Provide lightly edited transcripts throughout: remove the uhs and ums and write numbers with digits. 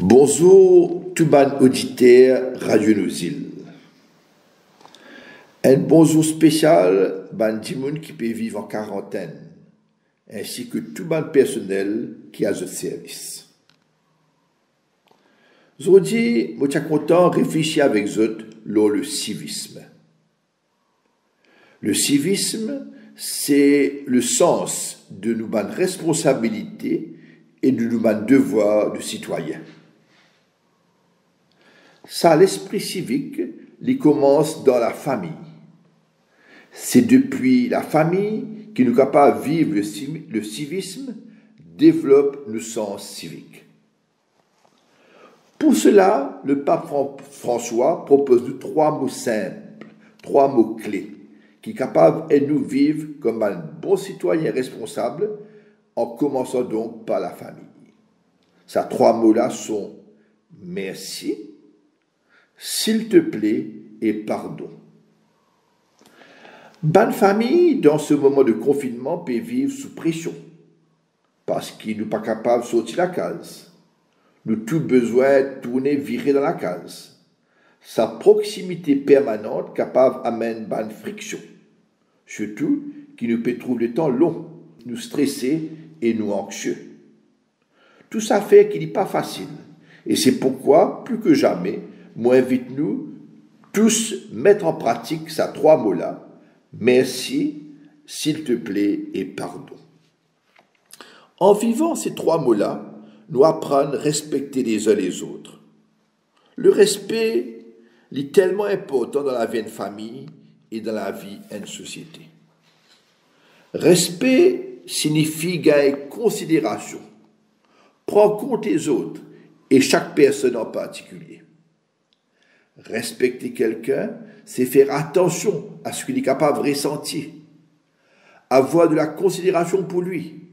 Bonjour, tout ban auditeur Radio Nosil. Un bonjour spécial ban Dimoun qui peut vivre en quarantaine, ainsi que tout ban personnel qui a ce service. Aujourd'hui, je suis content de réfléchir avec vous sur le civisme. Le civisme, c'est le sens de nos responsabilités et de nos devoirs de citoyens. Ça, l'esprit civique, il commence dans la famille. C'est depuis la famille que nous sommes capables de vivre le civisme, développe le sens civique. Pour cela, le pape François propose nous 3 mots simples, 3 mots clés, qui sont capables de nous vivre comme un bon citoyen responsable, en commençant donc par la famille. Ces 3 mots-là sont merci, s'il te plaît et pardon. Bonne famille, dans ce moment de confinement, peut vivre sous pression, parce qu'il n'est pas capable de sortir de la case. Nous avons tout besoin de tourner, virer dans la case. Sa proximité permanente capable amène bonne friction, surtout qui nous peut trouver le temps long, nous stresser et nous anxieux. Tout ça fait qu'il n'est pas facile, et c'est pourquoi, plus que jamais, moi invite nous tous mettre en pratique ces 3 mots-là, merci, s'il te plaît et pardon. En vivant ces 3 mots-là, nous apprenons à respecter les uns les autres. Le respect est tellement important dans la vie d'une famille et dans la vie d'une société. Respect signifie gagner considération, prendre compte des autres et chaque personne en particulier. Respecter quelqu'un, c'est faire attention à ce qu'il est capable de ressentir, avoir de la considération pour lui,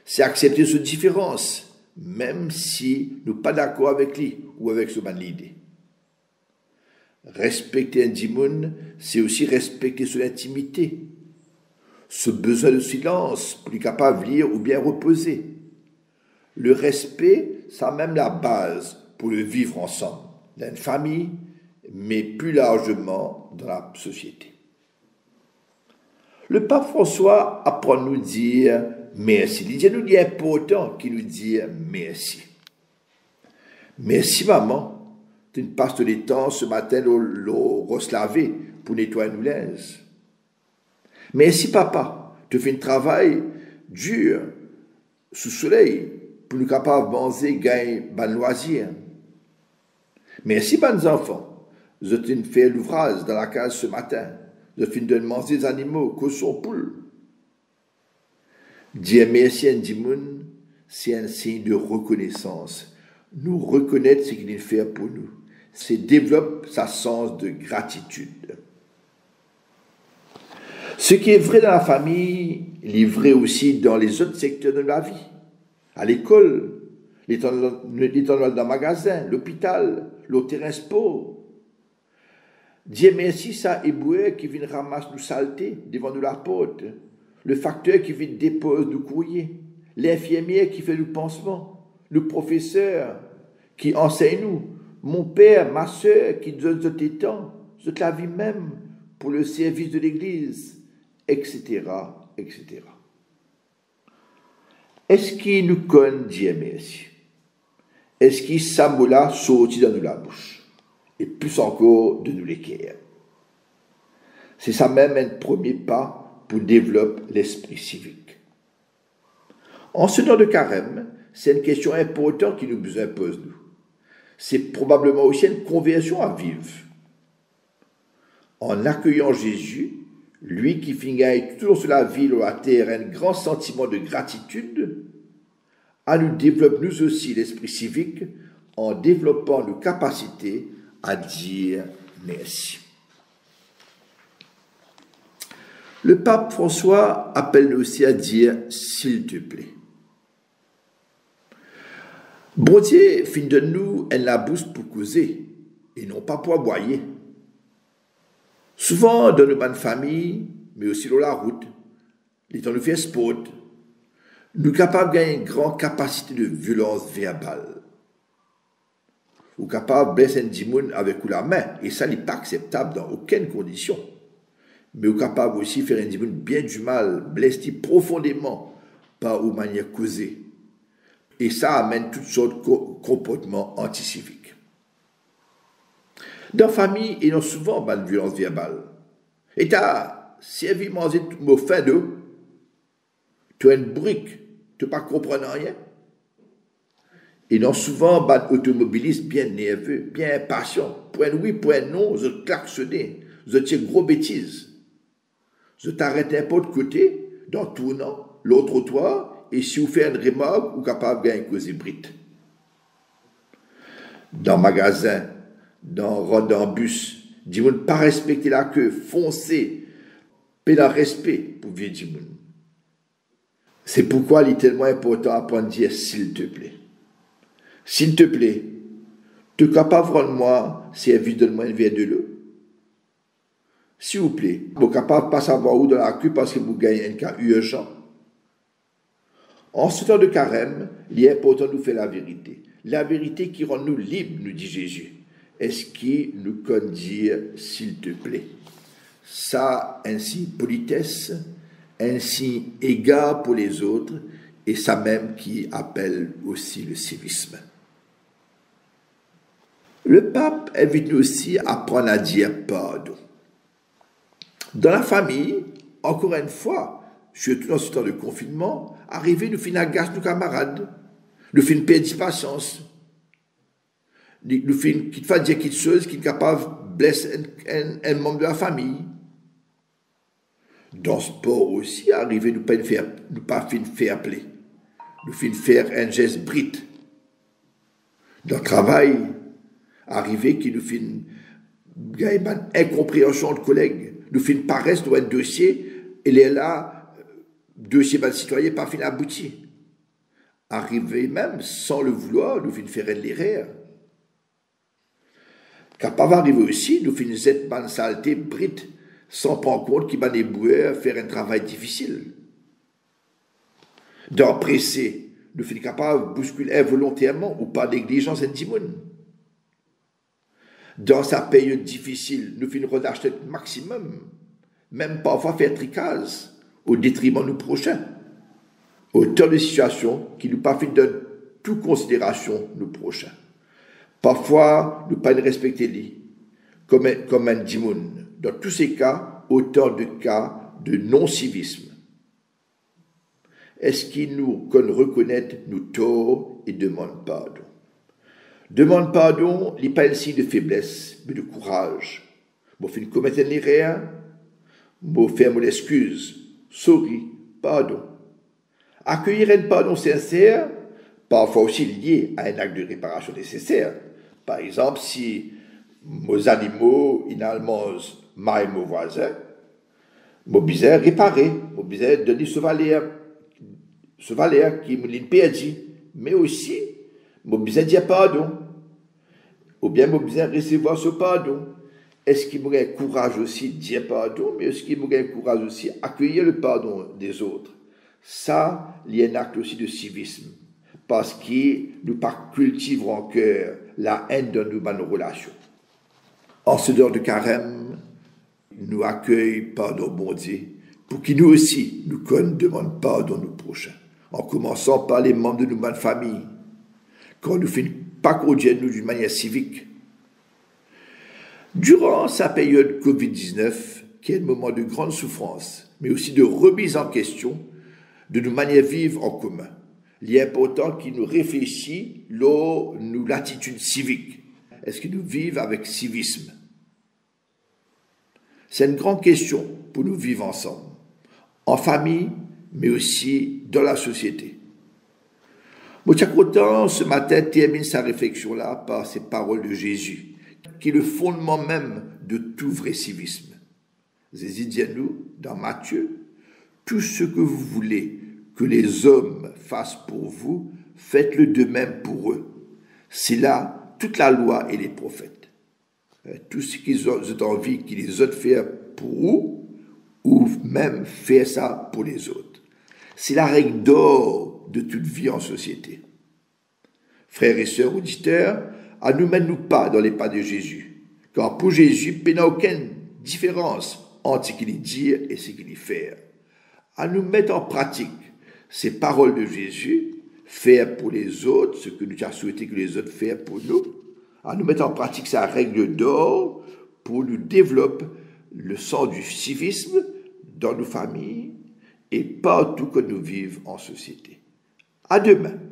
c'est accepter ses différences, même si nous ne sommes pas d'accord avec lui ou avec ce l'idée. Respecter un dimoun, c'est aussi respecter son intimité, ce besoin de silence pour être capable de lire ou bien reposer. Le respect, c'est même la base pour le vivre ensemble, dans une famille, mais plus largement dans la société. Le pape François apprend à nous dire merci. Il dit nous dit important qu'il nous dise merci. Merci maman, tu nous passes le temps ce matin l'eau laver pour nettoyer nos linges. Merci papa, tu fais un travail dur sous le soleil pour nous capables de manger, gagner bon loisir. Merci bonnes enfants. Je t'ai fait l'ouvrage dans la case ce matin. Je finis de manger des animaux, cochons, poules. Dire merci à Ndimoun, c'est un signe de reconnaissance. Nous reconnaître ce qu'il fait pour nous. C'est développer sa sens de gratitude. Ce qui est vrai dans la famille, il est vrai aussi dans les autres secteurs de la vie. À l'école, les temps dans le magasin, l'hôpital, le terrain sport. Dieu merci, ça éboué qui vient ramasser nos saletés devant nous la porte, le facteur qui vient déposer nos courriers, l'infirmière qui fait le pansement, le professeur qui enseigne nous, mon père, ma soeur qui donne de temps, de la vie même pour le service de l'église, etc., etc. Est-ce qu'il nous connaît Dieu merci? Est-ce qu'il s'amoula sorti dans nous la bouche? Et plus encore de nous l'équerre. C'est ça même un premier pas pour développer l'esprit civique. En ce temps de carême, c'est une question importante qui nous impose, nous. C'est probablement aussi une conversion à vivre. En accueillant Jésus, lui qui finit toujours sur la ville ou la terre un grand sentiment de gratitude, à nous développer nous aussi l'esprit civique en développant nos capacités à dire merci. Le pape François appelle aussi à dire s'il te plaît. Bon Dieu fin de nous un la bouche pour causer et non pas pour aboyer. Souvent dans nos bonnes familles, mais aussi dans la route, les temps de faire sport, nous sommes capables de gagner une grande capacité de violence verbale. ou capable de blesser un dimoun avec la main, et ça n'est pas acceptable dans aucune condition. Mais ou capable aussi de faire un dimoun bien du mal, blesser profondément par une manière causée. Et ça amène toutes sortes de comportements anticiviques. Dans la famille, il y a souvent de violence verbale. Et tu as servi manger tout le fin d'eau, tu as une brique, tu ne pas comprendre rien. Et non souvent, des automobilistes bien nerveux, bien impatients. Point oui, point non, je klaxonner, je tire gros bêtises. Je t'arrête n'importe côté, dans tournant, l'autre trottoir, et si vous faites une remarque, vous êtes capable de gagner une cause brite. Dans le magasin, dans le bus, dis ne pas respecter la queue, foncer, payer le respect pour vivre du monde. C'est pourquoi il est tellement important d'apprendre à dire s'il te plaît. S'il te plaît, tu es capable de rendre moi service de moi un verre de l'eau. S'il vous plaît, vous êtes capable de pas savoir où dans la queue parce que vous gagnez un cas urgent. En ce temps de carême, il est important de nous faire la vérité. La vérité qui rend nous libres, nous dit Jésus. Est-ce qu'il nous connaît dire s'il te plaît? Ça, ainsi politesse, ainsi égard pour les autres, et ça même qui appelle aussi le civisme. Le pape invite nous aussi à apprendre à dire pardon. Dans la famille, encore une fois, surtout dans ce temps de confinement, arriver nous fin agace nos camarades, nous fin perdre patience, nous fin qui te fait dire quelque chose qui est capable de blesser un membre de la famille. Dans le sport aussi, arriver nous pas fin faire play, nous fin faire un geste brite. Dans le travail, arriver qui nous fin gagner une incompréhension de collègues, nous fin paresse dans un dossier, et là, dossier de citoyen pas fin abouti. Arriver même, sans le vouloir, nous fin faire l'erreur. Capable d'arriver aussi, nous fin cette bonne saleté brite, sans prendre compte qu'il va débouer faire un travail difficile. Dans pressé, nous fin capable de bousculer involontairement ou par négligence un timon. Dans sa période difficile, nous fin redachter le maximum, même parfois faire tricase au détriment de nos prochains. Autant de situations qui nous pas fait de toute considération nos prochains. Parfois, nous pas respecter lui comme un dimoun. Dans tous ces cas, autant de cas de non-civisme. Est-ce qu'il nous reconnaît nos torts et demande pardon? Demande pardon, il n'est pas un signe de faiblesse, mais de courage. Bon, fin commettre une erreur, bon, faire mon excuse, sorry, pardon. Accueillir un pardon sincère, parfois aussi lié à un acte de réparation nécessaire. Par exemple, si mes animaux, finalement, maillent mon voisin, mon besoin réparer, mon besoin donner ce valeur qui me l'a perdu, mais aussi, mon besoin dire pardon, ou bien mon besoin recevoir ce pardon. Est-ce qu'il me le courage aussi de dire pardon, mais est-ce qu'il me le courage aussi d'accueillir le pardon des autres? Ça, il y a un acte aussi de civisme, parce que nous pas cultivons en cœur la haine dans nos relations. En ce temps de carême, nous accueillons pardon, bon Dieu, pour qu'il nous aussi, nous demande pardon nos prochains, en commençant par les membres de notre famille, quand nous ne faisons pas conduire nous d'une manière civique. Durant sa période Covid-19, qui est un moment de grande souffrance, mais aussi de remise en question de nos manières de vivre en commun, il est important qu'il nous réfléchisse nous l'attitude civique. Est-ce que nous vivons avec civisme? C'est une grande question pour nous vivre ensemble, en famille, mais aussi dans la société. Mochakotan, ce matin, termine sa réflexion-là par ces paroles de Jésus, qui est le fondement même de tout vrai civisme. Jésus dit à nous, dans Matthieu, « Tout ce que vous voulez que les hommes fassent pour vous, faites-le de même pour eux. C'est là toute la loi et les prophètes. » Tout ce qu'ils ont envie qu'ils les autres faire pour vous, ou même faire ça pour les autres. C'est la règle d'or de toute vie en société. Frères et sœurs auditeurs, à nous mettre nous pas dans les pas de Jésus. Car pour Jésus, il n'y a aucune différence entre ce qu'il dit et ce qu'il fait. À nous mettre en pratique ces paroles de Jésus, faire pour les autres ce que nous avons souhaité que les autres fassent pour nous, à nous mettre en pratique sa règle d'or pour nous développer le sens du civisme dans nos familles et partout que nous vivons en société. À demain.